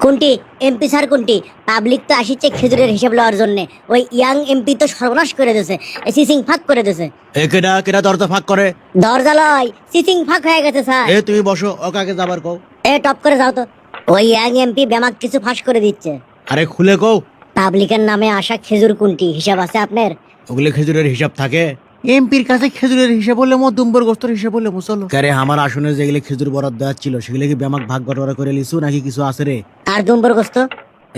কোনটি? MP sir কোনটি? Public তো আসিচ্ছে খেজুরের হিসাব লওয়ার জন্য। ওই ইয়াং এমপি তো সর্বনাশ করে দিয়েছে, সিসিং ফাঁক করে দিয়েছে। এ কেডা কেডা দরজা ফাঁক করে? দরজা লয়, সিসিং ফাঁক হয়ে গেছে স্যার। এ তুমি বসো, ওকে আগে যাবার কও। এ টপ করে যাও তো। ওই ইয়াং এমপি বেমাক কিছু ফাঁস করে দিচ্ছে। আরে খুলে কও। পাবলিকের নামে আসা খেজুর কোনটি হিসাব আছে আপনার? ওগুলো খেজুরের হিসাব থাকে? এমপির কাছে খেজুরের হিসাব বললে মধ্যম্বর গোস্তর হিসাব বললে মুসলো কারে আমার আসনে যেগুলো খেজুর বরাদ্দ দেওয়া ছিল সেগুলো কি ব্যামাক ভাগ বটোয়ারা করে লিছু নাকি কিছু আছে রে? আর দুম্বর গোস্ত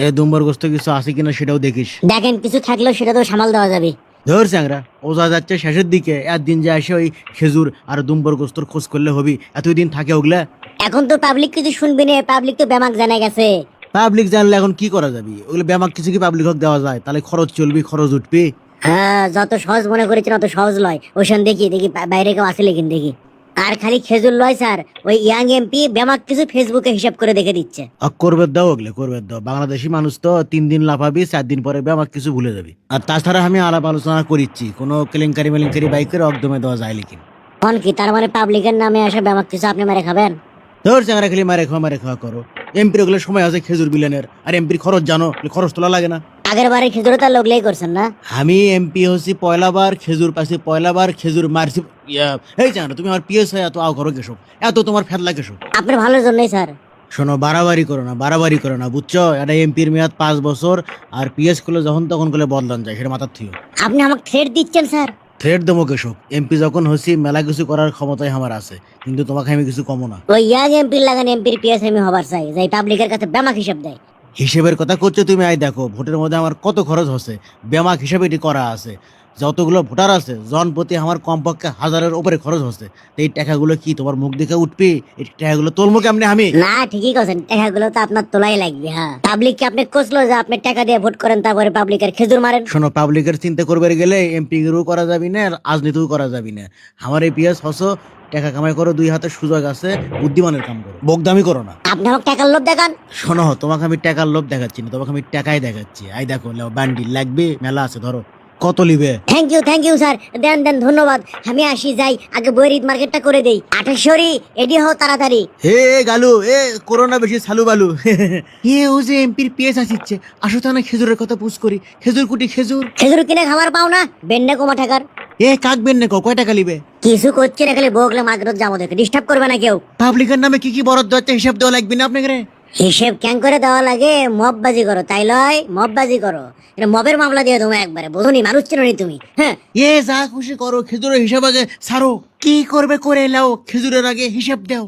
এ দুম্বর গোস্ত কিছু আছে কিনা সেটাও দেখিস। দেখেন, কিছু থাকলেও সেটা তো সামাল দেওয়া যাবে। ধর চ্যাংরা, ও যা যাচ্ছে শেষের দিকে একদিন যে আসে ওই খেজুর আর দুম্বর গোস্তর খোঁজ করলে হবি, এতদিন থাকে ওগুলা? এখন তো পাবলিক কিছু শুনবি না, পাবলিক তো বেমাক জানা গেছে। পাবলিক জানলে এখন কি করা যাবে? ওগুলো ব্যামাক কিছু কি পাবলিক হক দেওয়া যায়? তাহলে খরচ চলবি, খরচ উঠবি। হ্যাঁ, যত সহজ মনে করেছেন অত সহজ লয়। ওইখান দেখি দেখি বাইরে কেউ আসলে কিন দেখি। আর খালি খেজুর লয় স্যার, ওই ইয়াং এমপি বেমাক কিছু ফেসবুকে হিসাব করে দেখে দিচ্ছে। করবে দাও, ওগুলো করবে দাও। বাংলাদেশি মানুষ তো 3 দিন লাফাবি, 4 দিন পরে ব্যামাক কিছু ভুলে যাবি। আর তাছাড়া আমি আলাপ আলোচনা করিচ্ছি, কোনো কেলেঙ্কারি মেলেঙ্কারি বাইকের একদমে দেওয়া যায় লিখিন। কোন কি তার মানে পাবলিকের নামে আসা বেমাক কিছু আপনি মেরে খাবেন? ধর চ্যাংরা, খালি মারে খাওয়া করো। এমপির ওগুলো সময় আছে খেজুর বিলানের, আর এমপির খরচ জানো, খরচ তোলা লাগে না? আগের বারে খেজুর তার লোকলেই করছেন না? আমি এমপি হচ্ছি পয়লাবার, খেজুর পাচ্ছি পয়লাবার, খেজুর মারছি। এই চ্যাংরা, তুমি আমার পিএস হয় এত আও করো কেসব, এত তোমার ফেদলা কেসব? আপনার ভালোর জন্যই স্যার। শোনো, বাড়াবাড়ি করো না বুঝছো? এটা এমপির মেয়াদ 5 বছর, আর পিএস করলে যখন তখন করলে বদলান যায়, সেটা মাথার থিও। আপনি আমাকে থ্রেট দিচ্ছেন স্যার? থ্রেড দেবো কেসব? এমপি যখন হচ্ছি মেলা কিছু করার ক্ষমতাই আমার আছে, কিন্তু তোমাকে আমি কিছু কমো না। ওই ইয়াং এমপির লাগান এমপির পিএস আমি হবার চাই, যাই পাবলিকের কাছে বেমাক হিসাব দেয়। হিসেবের কথা করছো তুমি? আই দেখো, ভোটের মধ্যে আমার কত খরচ হচ্ছে, ব্যামাক হিসাবে এটি করা আছে। যতগুলো ভোটার আছে জনপ্রতি আমার কমপক্ষে 1000-এর উপরে খরচ হচ্ছে। তো এই টাকাগুলো কি তোমার মুখ দেখে উঠবি? এই টাকাগুলো তোলমো কেমনে আমি? না, ঠিকই করছেন, টাকাগুলো তো আপনার তোলাই লাগবে। হ্যাঁ, পাবলিক কি আপনি কোসলো যে আপনি টাকা দিয়ে ভোট করেন, তারপরে পাবলিকের খেজুর মারেন? শোনো, পাবলিকের চিন্তা করবে গেলে এমপিও করা যাবি না, রাজনীতিও করা যাবি না। আমার এই পিএস হসো, টাকা কামাই করো, 2 হাতে সুযোগ আছে, বুদ্ধিমানের কাম করো, বকদামি করো না। আপনি আমাকে টাকার লোভ দেখান? শোনো, তোমাকে আমি টাকার লোভ দেখাচ্ছি না, তোমাকে আমি টাকাই দেখাচ্ছি। আই দেখো, বান্ডিল লাগবে, মেলা আছে, ধরো। কত লিবে? থ্যাংক ইউ স্যার, দেন দেন, ধন্যবাদ। আমি আসি, যাই আগে বইয়ের ঈদ মার্কেটটা করে দেই। 28 এডি হও তাড়াতাড়ি। হে গালু, এ করোনা বেশি সালু বালু। ও যে এমপির পিএস আসিচ্ছে, আসো তো না খেজুরের কথা পুষ করি। খেজুর কুটি খেজুর। খেজুর কিনে খাবার পাও না? বেন্ডে কমা টাকার। কাকবেন না, কয় টাকা লিবে? কিছু করছে না, খালি বগলে মার্কেটত যাবো দেখে ডিস্টার্ব করবে না কেউ। পাবলিকের নামে কি কি বরাদ্দ আছে হিসাব দেওয়া লাগবে না আপনাকে রে? হিসেব ক্যাং করে দেওয়া লাগে? মববাজি করো তাই লয়? মববাজি করো, এটা মবের মামলা দিয়ে তোমার একবারে। বোঝনি, মানুষ চেনো নি তুমি। হ্যাঁ, যা খুশি করো, খেজুরের হিসাব আগে ছাড়ো। কি করবে করে এলাও, খেজুরের আগে হিসাব দাও।